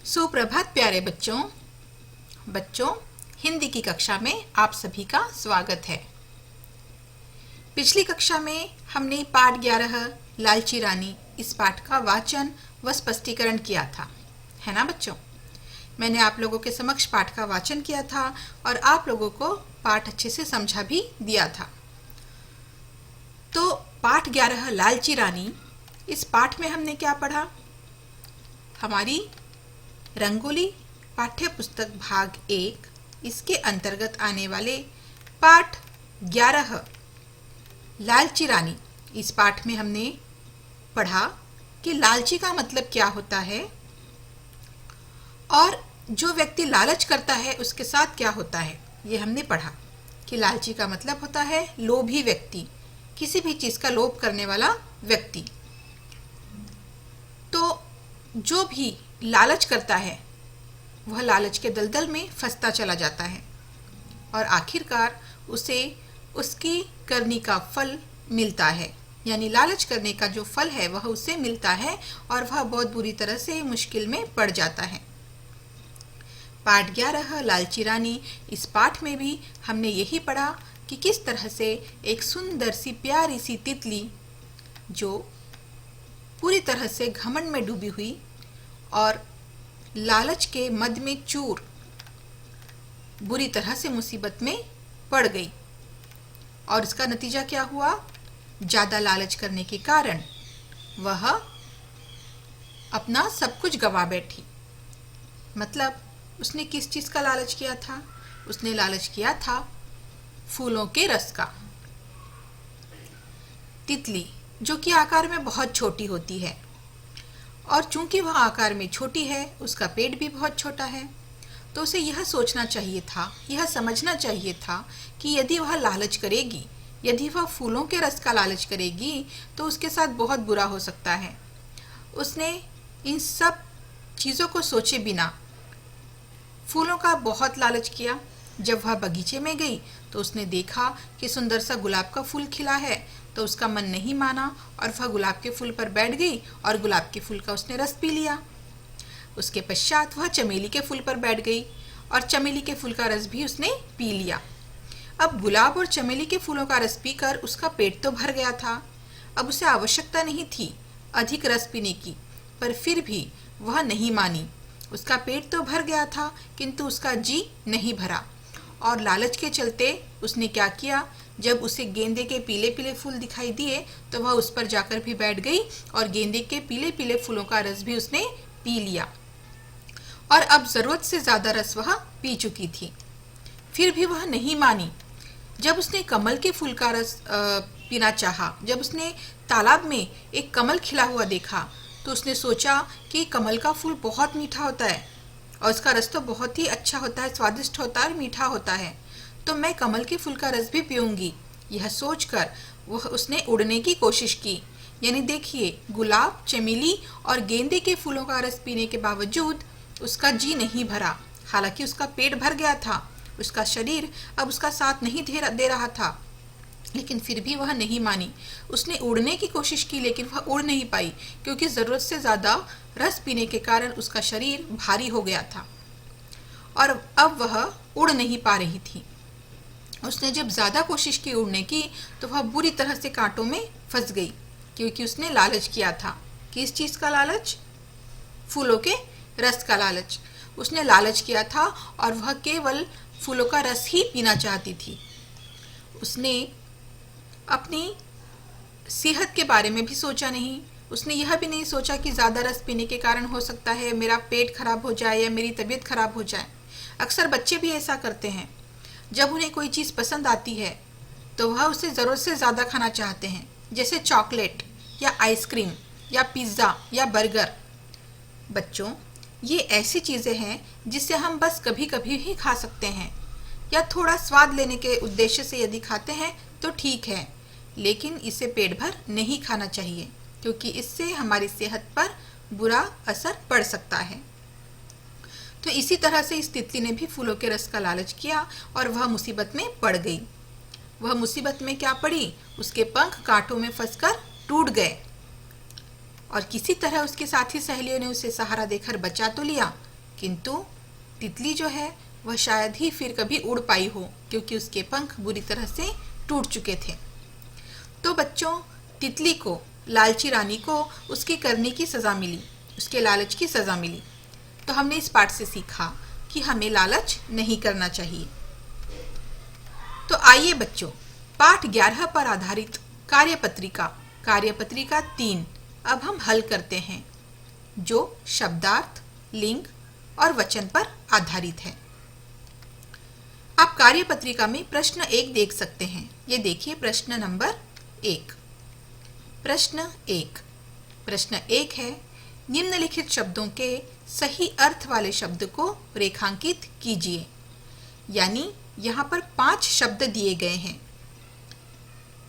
सुप्रभात प्यारे बच्चों। हिंदी की कक्षा में आप सभी का स्वागत है। पिछली कक्षा में हमने पाठ 11 लालची रानी इस पाठ का वाचन व स्पष्टीकरण किया था, है ना बच्चों। मैंने आप लोगों के समक्ष पाठ का वाचन किया था और आप लोगों को पाठ अच्छे से समझा भी दिया था। तो पाठ 11 लालची रानी, इस पाठ में हमने क्या पढ़ा? हमारी रंगोली पाठ्य पुस्तक भाग 1 इसके अंतर्गत आने वाले पाठ 11 लालची रानी, इस पाठ में हमने पढ़ा कि लालची का मतलब क्या होता है और जो व्यक्ति लालच करता है उसके साथ क्या होता है। ये हमने पढ़ा कि लालची का मतलब होता है लोभी व्यक्ति, किसी भी चीज़ का लोभ करने वाला व्यक्ति। तो जो भी लालच करता है वह लालच के दलदल में फंसता चला जाता है और आखिरकार उसे उसकी करनी का फल मिलता है, यानी लालच करने का जो फल है वह उसे मिलता है और वह बहुत बुरी तरह से मुश्किल में पड़ जाता है। पाठ 11 लालची रानी, इस पाठ में भी हमने यही पढ़ा कि किस तरह से एक सुंदर सी प्यारी सी तितली जो पूरी तरह से घमंड में डूबी हुई और लालच के मद में चूर बुरी तरह से मुसीबत में पड़ गई और इसका नतीजा क्या हुआ? ज़्यादा लालच करने के कारण वह अपना सब कुछ गंवा बैठी। मतलब उसने किस चीज़ का लालच किया था? उसने लालच किया था फूलों के रस का। तितली जो कि आकार में बहुत छोटी होती है और चूंकि वह आकार में छोटी है, उसका पेट भी बहुत छोटा है, तो उसे यह सोचना चाहिए था, यह समझना चाहिए था कि यदि वह लालच करेगी, यदि वह फूलों के रस का लालच करेगी तो उसके साथ बहुत बुरा हो सकता है। उसने इन सब चीज़ों को सोचे बिना फूलों का बहुत लालच किया। जब वह बगीचे में गई तो उसने देखा कि सुंदर सा गुलाब का फूल खिला है, तो उसका मन नहीं माना और वह गुलाब के फूल पर बैठ गई और गुलाब के फूल का उसने रस पी लिया। उसके पश्चात वह चमेली के फूल पर बैठ गई और चमेली के फूल का रस भी उसने पी लिया। अब गुलाब और चमेली के फूलों का रस पीकर उसका पेट तो भर गया था। अब उसे आवश्यकता नहीं थी अधिक रस पीने की, पर फिर भी वह नहीं मानी। उसका पेट तो भर गया था किंतु उसका जी नहीं भरा और लालच के चलते उसने क्या किया? जब उसे गेंदे के पीले पीले फूल दिखाई दिए तो वह उस पर जाकर भी बैठ गई और गेंदे के पीले पीले फूलों का रस भी उसने पी लिया और अब ज़रूरत से ज़्यादा रस वह पी चुकी थी। फिर भी वह नहीं मानी। जब उसने कमल के फूल का रस पीना चाहा, जब उसने तालाब में एक कमल खिला हुआ देखा तो उसने सोचा कि कमल का फूल बहुत मीठा होता है और उसका रस तो बहुत ही अच्छा होता है, स्वादिष्ट होता है और मीठा होता है, तो मैं कमल के फूल का रस भी पीऊंगी। यह सोचकर वह उसने उड़ने की कोशिश की। यानी देखिए, गुलाब, चमेली और गेंदे के फूलों का रस पीने के बावजूद उसका जी नहीं भरा। हालांकि उसका पेट भर गया था, उसका शरीर अब उसका साथ नहीं दे रहा था, लेकिन फिर भी वह नहीं मानी। उसने उड़ने की कोशिश की लेकिन वह उड़ नहीं पाई क्योंकि ज़रूरत से ज़्यादा रस पीने के कारण उसका शरीर भारी हो गया था और अब वह उड़ नहीं पा रही थी। उसने जब ज़्यादा कोशिश की उड़ने की तो वह बुरी तरह से कांटों में फंस गई क्योंकि उसने लालच किया था। किस चीज़ का लालच? फूलों के रस का लालच। उसने लालच किया था और वह केवल फूलों का रस ही पीना चाहती थी। उसने अपनी सेहत के बारे में भी सोचा नहीं। उसने यह भी नहीं सोचा कि ज़्यादा रस पीने के कारण हो सकता है मेरा पेट खराब हो जाए या मेरी तबीयत खराब हो जाए। अक्सर बच्चे भी ऐसा करते हैं। जब उन्हें कोई चीज़ पसंद आती है तो वह उसे ज़रूरत से ज़्यादा खाना चाहते हैं, जैसे चॉकलेट या आइसक्रीम या पिज़्ज़ा या बर्गर। बच्चों, ये ऐसी चीज़ें हैं जिसे हम बस कभी कभी ही खा सकते हैं या थोड़ा स्वाद लेने के उद्देश्य से यदि खाते हैं तो ठीक है, लेकिन इसे पेट भर नहीं खाना चाहिए क्योंकि इससे हमारी सेहत पर बुरा असर पड़ सकता है। तो इसी तरह से इस तितली ने भी फूलों के रस का लालच किया और वह मुसीबत में पड़ गई। वह मुसीबत में क्या पड़ी? उसके पंख कांटों में फंसकर टूट गए और किसी तरह उसके साथी सहेलियों ने उसे सहारा देकर बचा तो लिया, किंतु तितली जो है वह शायद ही फिर कभी उड़ पाई हो, क्योंकि उसके पंख बुरी तरह से टूट चुके थे। तो बच्चों, तितली को, लालची रानी को उसके करने की सज़ा मिली, उसके लालच की सज़ा मिली। तो हमने इस पाठ से सीखा कि हमें लालच नहीं करना चाहिए। तो आइए बच्चों, पाठ 11 पर आधारित कार्यपत्रिका 3 अब हम हल करते हैं, जो शब्दार्थ, लिंग और वचन पर आधारित है। आप कार्यपत्रिका में प्रश्न 1 देख सकते हैं। ये देखिए प्रश्न नंबर 1। प्रश्न 1 है, निम्नलिखित शब्दों के सही अर्थ वाले शब्द को रेखांकित कीजिए। यानी यहाँ पर 5 शब्द दिए गए हैं,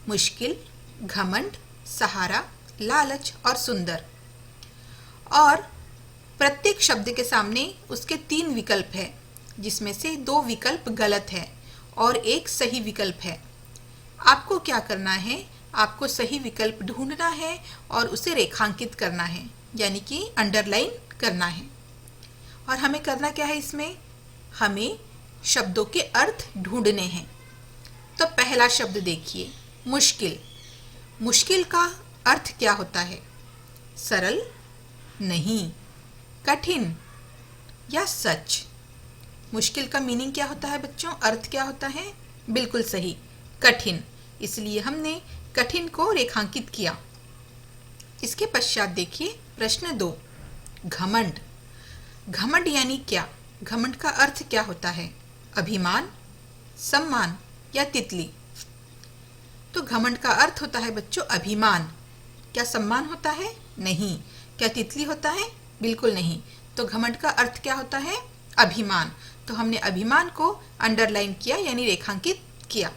मुश्किल, घमंड, सहारा, लालच और सुंदर। और प्रत्येक शब्द के सामने उसके 3 विकल्प है, जिसमें से 2 विकल्प गलत है और 1 सही विकल्प है। आपको क्या करना है? आपको सही विकल्प ढूंढना है और उसे रेखांकित करना है, यानी कि अंडरलाइन करना है। और हमें करना क्या है इसमें? हमें शब्दों के अर्थ ढूंढने हैं। तो पहला शब्द देखिए, मुश्किल। मुश्किल का अर्थ क्या होता है? सरल, नहीं, कठिन या सच। मुश्किल का मीनिंग क्या होता है बच्चों? अर्थ क्या होता है? बिल्कुल सही, कठिन। इसलिए हमने कठिन को रेखांकित किया। इसके पश्चात देखिए प्रश्न 2, घमंड। घमंड यानी क्या? घमंड का अर्थ क्या होता है? अभिमान, सम्मान या तितली? तो घमंड का अर्थ होता है बच्चों अभिमान। क्या सम्मान होता है? नहीं। क्या तितली होता है? बिल्कुल नहीं। तो घमंड का अर्थ क्या होता है? अभिमान। तो हमने अभिमान को अंडरलाइन किया, यानी रेखांकित किया।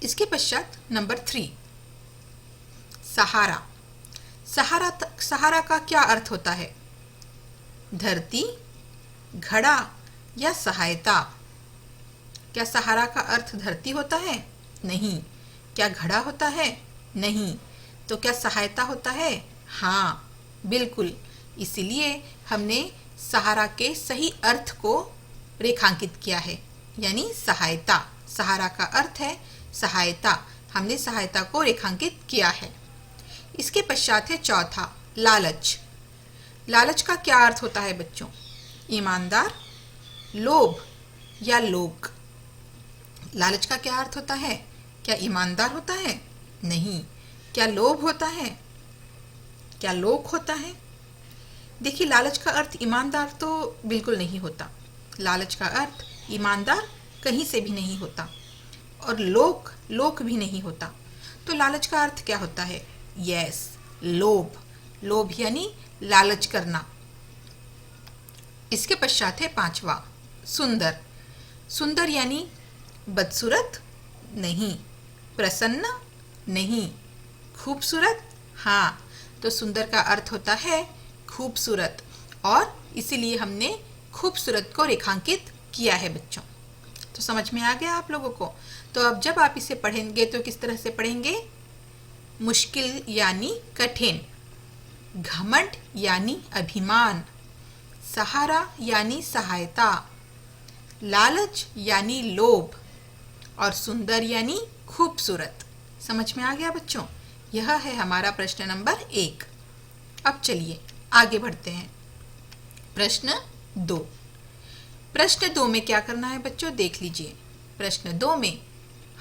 इसके पश्चात नंबर 3, सहारा। सहारा का क्या अर्थ होता है? धरती, घड़ा या सहायता? क्या सहारा का अर्थ धरती होता है? नहीं। क्या घड़ा होता है? नहीं। तो क्या सहायता होता है? हाँ, बिल्कुल। इसलिए हमने सहारा के सही अर्थ को रेखांकित किया है, यानी सहायता। सहारा का अर्थ है सहायता। हमने सहायता को रेखांकित किया है। इसके पश्चात है चौथा, लालच। लालच का क्या अर्थ होता है बच्चों? ईमानदार, लोभ या लोक? लालच का क्या अर्थ होता है? क्या ईमानदार होता है? नहीं। क्या लोभ होता है? क्या लोक होता है? देखिए, लालच का अर्थ ईमानदार तो बिल्कुल नहीं होता। लालच का अर्थ ईमानदार कहीं से भी नहीं होता, और लोक भी नहीं होता। तो लालच का अर्थ क्या होता है? यस, लोभ। लोभ यानी लालच करना। इसके पश्चात है 5वां, सुंदर। सुंदर यानी बदसूरत? नहीं। प्रसन्न? नहीं। खूबसूरत? हाँ। तो सुंदर का अर्थ होता है खूबसूरत, और इसीलिए हमने खूबसूरत को रेखांकित किया है बच्चों। तो समझ में आ गया आप लोगों को? तो अब जब आप इसे पढ़ेंगे तो किस तरह से पढ़ेंगे? मुश्किल यानी कठिन, घमंड यानी अभिमान, सहारा यानी सहायता, लालच यानी लोभ, और सुंदर यानी खूबसूरत। समझ में आ गया बच्चों? यह है हमारा प्रश्न नंबर 1। अब चलिए आगे बढ़ते हैं। प्रश्न 2। प्रश्न 2 में क्या करना है बच्चों? देख लीजिए। प्रश्न 2 में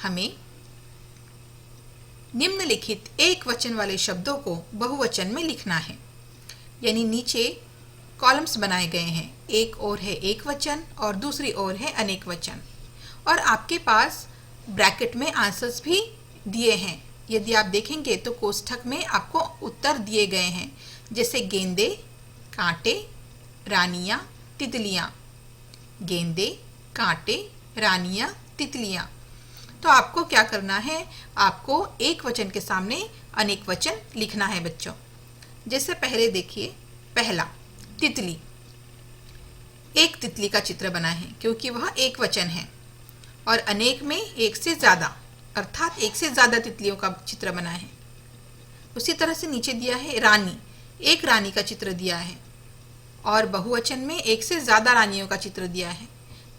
हमें निम्नलिखित एक वचन वाले शब्दों को बहुवचन में लिखना है। यानी नीचे कॉलम्स बनाए गए हैं, एक ओर है एक वचन और दूसरी ओर है अनेक वचन, और आपके पास ब्रैकेट में आंसर्स भी दिए हैं। यदि आप देखेंगे तो कोष्ठक में आपको उत्तर दिए गए हैं, जैसे गेंदे, कांटे, रानियां, तितलियां। गेंदे, कांटे, रानियां, तितलियां। तो आपको क्या करना है? आपको एक वचन के सामने अनेक वचन लिखना है बच्चों। जैसे पहले देखिए, पहला तितली। एक तितली का चित्र बना है क्योंकि वह एक वचन है, और अनेक में एक से ज़्यादा, अर्थात एक से ज़्यादा तितलियों का चित्र बना है। उसी तरह से नीचे दिया है रानी, एक रानी का चित्र दिया है। और बहुवचन में एक से ज्यादा रानियों का चित्र दिया है,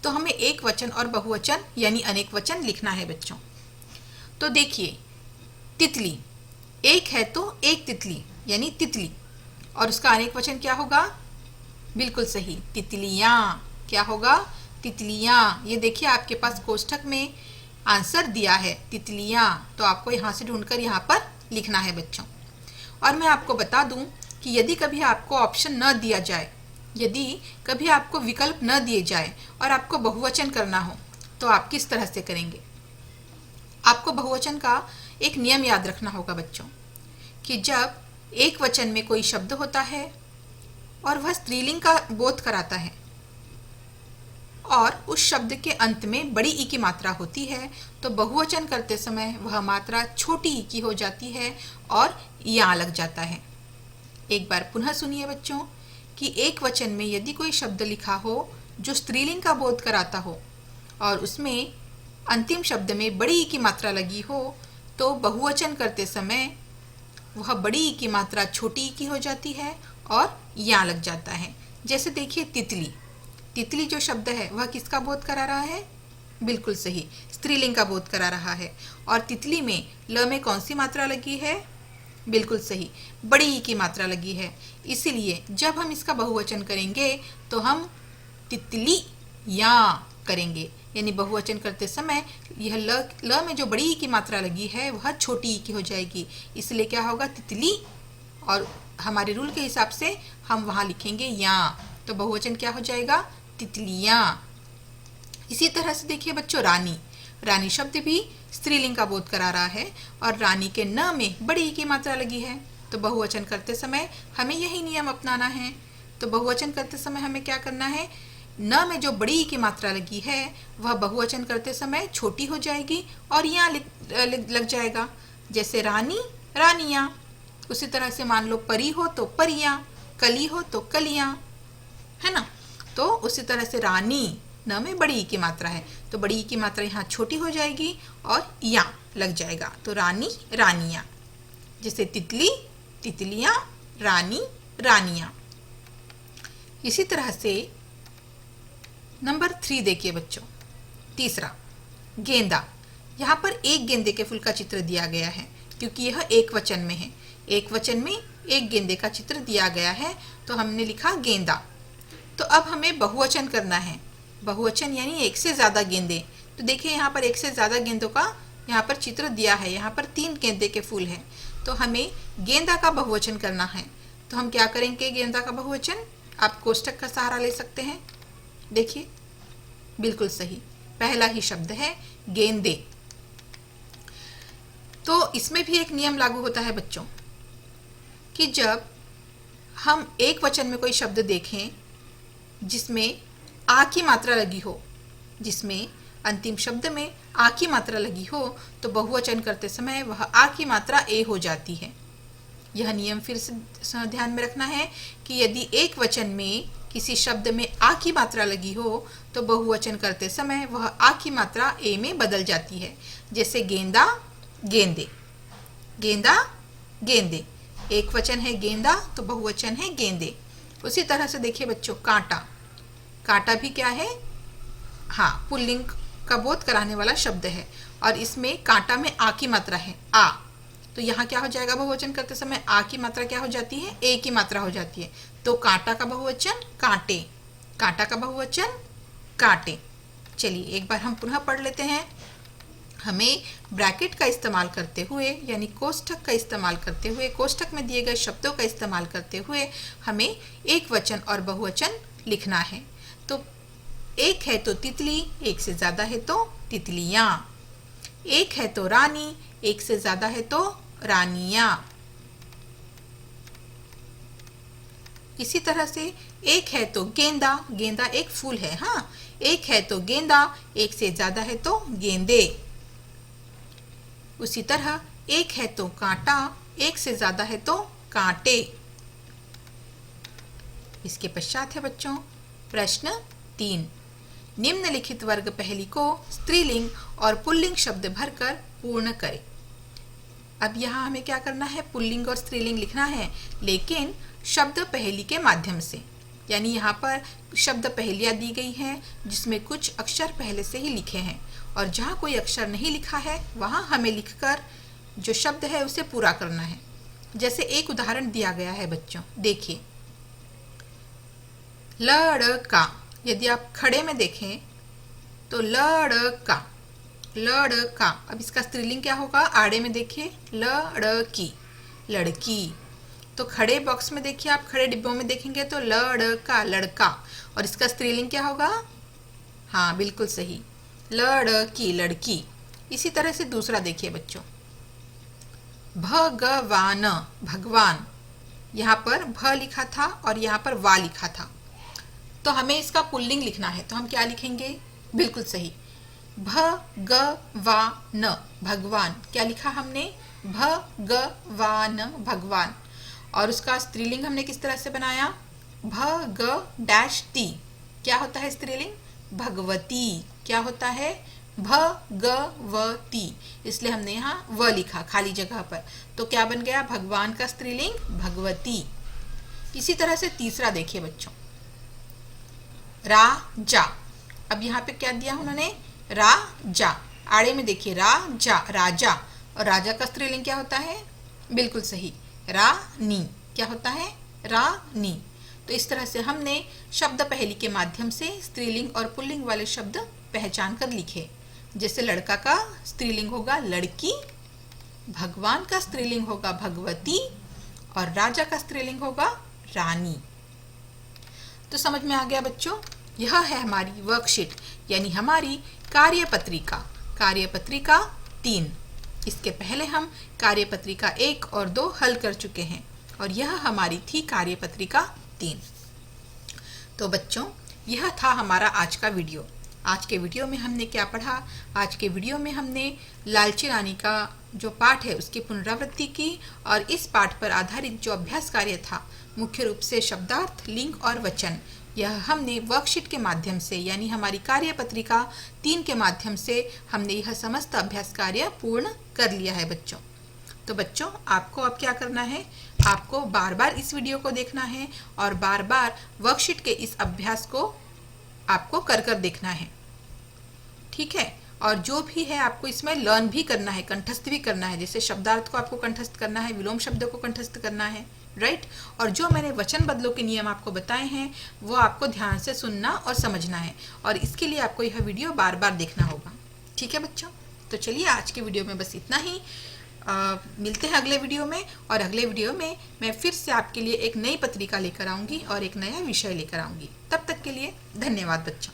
तो हमें एक वचन और बहुवचन यानी अनेक वचन लिखना है बच्चों। तो देखिए, तितली, एक है तो एक तितली यानी तितली, और उसका अनेक वचन क्या होगा? बिल्कुल सही, तितलियां। क्या होगा? तितलियां। ये देखिए आपके पास कोष्ठक में आंसर दिया है तितलियां, तो आपको यहाँ से ढूंढकर यहाँ पर लिखना है बच्चों। और मैं आपको बता दूं कि यदि कभी आपको ऑप्शन न दिया जाए, यदि कभी आपको विकल्प न दिए जाए और आपको बहुवचन करना हो, तो आप किस तरह से करेंगे? आपको बहुवचन का एक नियम याद रखना होगा बच्चों, कि जब एक वचन में कोई शब्द होता है और वह स्त्रीलिंग का बोध कराता है और उस शब्द के अंत में बड़ी ई की मात्रा होती है, तो बहुवचन करते समय वह मात्रा छोटी ई की हो जाती है और या लग जाता है। एक बार पुनः सुनिए बच्चों, कि एक वचन में यदि कोई शब्द लिखा हो जो स्त्रीलिंग का बोध कराता हो और उसमें अंतिम शब्द में बड़ी ई की मात्रा लगी हो, तो बहुवचन करते समय वह बड़ी ई की मात्रा छोटी ई की हो जाती है और या लग जाता है। जैसे देखिए, तितली, तितली जो शब्द है वह किसका बोध करा रहा है? बिल्कुल सही, स्त्रीलिंग का बोध करा रहा है। और तितली में ल में कौन सी मात्रा लगी है? बिल्कुल सही, बड़ी ई की मात्रा लगी है। इसीलिए जब हम इसका बहुवचन करेंगे तो हम तितली या करेंगे, यानी बहुवचन करते समय यह ल में जो बड़ी ई की मात्रा लगी है वह छोटी ई की हो जाएगी, इसलिए क्या होगा? तितली, और हमारे रूल के हिसाब से हम वहाँ लिखेंगे या, तो बहुवचन क्या हो जाएगा? तितलियां। इसी तरह से देखिए बच्चों, रानी, रानी शब्द भी स्त्रीलिंग का बोध करा रहा है और रानी के न में बड़ी ई की मात्रा लगी है, तो बहुवचन करते समय हमें यही नियम अपनाना है। तो बहुवचन करते समय हमें क्या करना है? न में जो बड़ी ई की मात्रा लगी है वह बहुवचन करते समय छोटी हो जाएगी और यहाँ लग जाएगा। जैसे रानी, रानियां। उसी तरह से मान लो परी हो तो परियां, कली हो तो कलियां, है ना। तो उसी तरह से रानी, न में बड़ी ई की मात्रा है, तो बड़ी ई की मात्रा यहाँ छोटी हो जाएगी और या लग जाएगा, तो रानी, रानियां। जैसे तितली, तितलियां, रानी, रानियां। इसी तरह से नंबर 3 देखिए बच्चों, तीसरा, गेंदा। यहाँ पर एक गेंदे के फूल का चित्र दिया गया है, क्योंकि यह एक वचन में है। एक वचन में एक गेंदे का चित्र दिया गया है, तो हमने लिखा गेंदा। तो अब हमें बहुवचन करना है, बहुवचन यानी एक से ज्यादा गेंदे। तो देखिए यहाँ पर एक से ज्यादा गेंदों का यहाँ पर चित्र दिया है, यहाँ पर 3 गेंदे के फूल हैं, तो हमें गेंदा का बहुवचन करना है। तो हम क्या करेंगे? गेंदा का बहुवचन, आप कोष्ठक का सहारा ले सकते हैं। देखिए, बिल्कुल सही, पहला ही शब्द है गेंदे। तो इसमें भी एक नियम लागू होता है बच्चों, कि जब हम एक वचन में कोई शब्द देखें जिसमें आ की मात्रा लगी हो, जिसमें अंतिम शब्द में आ की मात्रा लगी हो, तो बहुवचन करते समय वह आ की मात्रा ए हो जाती है। यह नियम फिर से ध्यान में रखना है कि यदि एक वचन में किसी शब्द में आ की मात्रा लगी हो, तो बहुवचन करते समय वह आ की मात्रा ए में बदल जाती है। जैसे गेंदा, गेंदे, गेंदा, गेंदे। एक वचन है गेंदा, तो बहुवचन है गेंदे। उसी तरह से देखिए बच्चों, कांटा, कांटा भी क्या है? हाँ, पुल्लिंग का बोध कराने वाला शब्द है, और इसमें कांटा में आ की मात्रा है, आ। तो यहाँ क्या हो जाएगा? बहुवचन करते समय आ की मात्रा क्या हो जाती है? ए की मात्रा हो जाती है। तो कांटा का बहुवचन कांटे, कांटा का बहुवचन कांटे। चलिए एक बार हम पुनः पढ़ लेते हैं। हमें ब्रैकेट का इस्तेमाल करते हुए, यानी कोष्ठक का इस्तेमाल करते हुए, कोष्ठक में दिए गए शब्दों का इस्तेमाल करते हुए हमें एक वचन और बहुवचन लिखना है। तो एक है तो तितली, एक से ज्यादा है तो तितलियां। एक है तो रानी, एक से ज्यादा है तो रानियां। इसी तरह से एक है तो गेंदा, गेंदा एक फूल है, हाँ। एक है तो गेंदा, एक से ज्यादा है तो गेंदे। उसी तरह एक है तो कांटा, एक से ज्यादा है तो कांटे। इसके पश्चात है बच्चों प्रश्न 3। निम्नलिखित वर्ग पहेली को स्त्रीलिंग और पुल्लिंग शब्द भरकर पूर्ण करें। अब यहाँ हमें क्या करना है? पुल्लिंग और स्त्रीलिंग लिखना है, लेकिन शब्द पहेली के माध्यम से। यानी यहाँ पर शब्द पहेलियाँ दी गई हैं जिसमें कुछ अक्षर पहले से ही लिखे हैं, और जहाँ कोई अक्षर नहीं लिखा है वहाँ हमें लिखकर जो शब्द है उसे पूरा करना है। जैसे एक उदाहरण दिया गया है बच्चों, देखिए लड़का। यदि आप खड़े में देखें तो लड़का, लड़का। अब इसका स्त्रीलिंग क्या होगा? आड़े में देखिए लड़की, लड़की। तो खड़े बॉक्स में देखिए, आप खड़े डिब्बों में देखेंगे तो लड़का, लड़का। और इसका स्त्रीलिंग क्या होगा? हाँ बिल्कुल सही, लड़की, लड़की। इसी तरह से दूसरा देखिए बच्चों, भगवान, भगवान। यहाँ पर भ लिखा था और यहाँ पर वा लिखा था, तो हमें इसका पुल्लिंग लिखना है, तो हम क्या लिखेंगे? बिल्कुल सही, भगवान, भगवान। क्या लिखा हमने? भगवान, भगवान। और उसका स्त्रीलिंग हमने किस तरह से बनाया? भग-ती। क्या होता है स्त्रीलिंग? भगवती। क्या होता है? भगवती। इसलिए हमने यहाँ व लिखा खाली जगह पर, तो क्या बन गया? भगवान का स्त्रीलिंग भगवती। इसी तरह से तीसरा देखिए बच्चों, राजा। अब यहाँ पे क्या दिया उन्होंने? राजा। आड़े में देखिए राजा, राजा। और राजा का स्त्रीलिंग क्या होता है? बिल्कुल सही, रानी। क्या होता है? रानी। तो इस तरह से हमने शब्द पहेली के माध्यम से स्त्रीलिंग और पुल्लिंग वाले शब्द पहचान कर लिखे। जैसे लड़का का स्त्रीलिंग होगा लड़की, भगवान का स्त्रीलिंग होगा भगवती, और राजा का स्त्रीलिंग होगा रानी। तो समझ में आ गया बच्चों? यह है हमारी वर्कशीट, यानी हमारी कार्यपत्रिका, कार्यपत्रिका 3। इसके पहले हम कार्यपत्रिका 1 और 2 हल कर चुके हैं, और यह हमारी थी कार्यपत्रिका 3। तो बच्चों, यह था हमारा आज का वीडियो। आज के वीडियो में हमने क्या पढ़ा? आज के वीडियो में हमने लालची रानी का जो पाठ है उसकी पुनरावृत्ति की, और इस पाठ पर आधारित जो अभ्यास कार्य था, मुख्य रूप से शब्दार्थ, लिंग और वचन, यह हमने वर्कशीट के माध्यम से, यानी हमारी कार्यपत्रिका 3 के माध्यम से हमने यह समस्त अभ्यास कार्य पूर्ण कर लिया है बच्चों। तो बच्चों, आपको अब क्या करना है? आपको बार बार इस वीडियो को देखना है और बार बार वर्कशीट के इस अभ्यास को आपको कर कर देखना है, ठीक है? और जो भी है आपको इसमें लर्न भी करना है, कंठस्थ भी करना है। जैसे शब्दार्थ को आपको कंठस्थ करना है, विलोम शब्दों को कंठस्थ करना है, राइट? और जो मैंने वचन बदलों के नियम आपको बताए हैं वो आपको ध्यान से सुनना और समझना है, और इसके लिए आपको यह वीडियो बार बार देखना होगा, ठीक है बच्चों? तो चलिए आज के वीडियो में बस इतना ही। मिलते हैं अगले वीडियो में, और अगले वीडियो में मैं फिर से आपके लिए एक नई पत्रिका लेकर आऊँगी और एक नया विषय लेकर आऊँगी। तब तक के लिए धन्यवाद बच्चों।